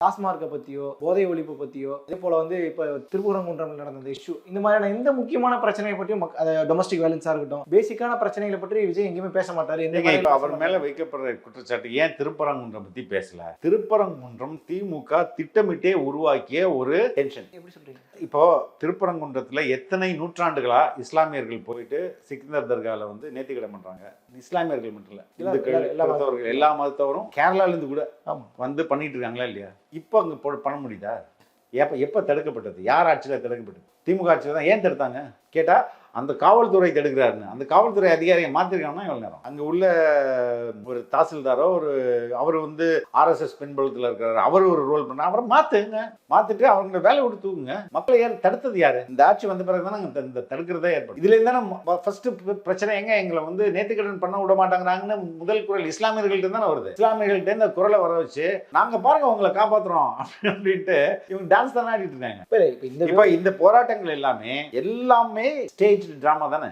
டாஸ்மார்க்கை பற்றியோ போதை ஒழிப்பு பற்றியோ அதே போல் வந்து இப்போ திருப்பரங்குன்றம்ல நடந்த இஷ்யூ இந்த மாதிரியான எந்த முக்கியமான பிரச்சனையை பற்றியும் டொமஸ்டிக் வயலன்ஸாக இருக்கட்டும் பேசிக்கான பிரச்சனைகளை பற்றி விஜய் எங்கேயுமே பேச மாட்டார். இப்போ அவர் மேல வைக்கப்படுற குற்றச்சாட்டு ஏன் திருப்பரங்குன்றம் பத்தி பேசல? திருப்பரங்குன்றம் திமுக திட்டமிட்டே உருவாக்கிய ஒரு டென்ஷன். எப்படி சொல்றீங்க? இப்போ திருப்பரங்குன்றத்துல எத்தனை நூற்றாண்டுகளா இஸ்லாமியர்கள் போயிட்டு சிக்கந்தர் தர்கால வந்து நேர்த்திக்கடன் பண்றாங்க. இஸ்லாமியர்கள் மட்டும் இல்ல, இந்துக்கள், கிறிஸ்தவர்கள், எல்லா மதத்தவரும் கேரளால இருந்து கூட வந்து பண்ணிட்டு இருக்காங்களா இல்லையா? இப்போ அங்க பண்ண முடியுதா? எப்ப தடுக்கப்பட்டது? யார் ஆட்சியில் தடுக்கப்பட்டது? திமுக ஆட்சியில் தான். ஏன் தடுத்தாங்க கேட்டா அந்த காவல்துறை தடுக்கிறாருன்னு. அந்த காவல்துறை அதிகாரியை மாத்திருக்காங்கன்னா எவ்வளவு நேரம்? அங்க உள்ள ஒரு தாசில்தாரோ அவர் வந்து RSS பின்புலத்தில் இருக்கிறாரு, அவர் ஒரு ரோல் பண்ண அவரை மாத்திட்டு அவங்கள வேலை விட்டு தூக்குங்க. மக்களை யார் தடுத்தது? யாரு? இந்த ஆட்சி வந்த பிறகு தானே இந்த தடுக்கிறதே ஏற்படும். இதுல இருந்தானே ஃபர்ஸ்ட் பிரச்சனை. எங்களை வந்து நேர்த்திக்கடன் பண்ண விட மாட்டாங்கிறாங்கன்னு முதல் குரல் இஸ்லாமியர்கள்ட்ட தானே வருது. இஸ்லாமியர்கள்ட்ட இந்த குரலை வர வச்சு நாங்க பாருங்க உங்களை காப்பாத்துறோம் அப்படின்ட்டு இவங்க டான்ஸ் தானே ஆடிட்டு இருக்காங்க. இப்ப இந்த போராட்டங்கள் எல்லாமே ஸ்டேஜ் டிராமா தானே.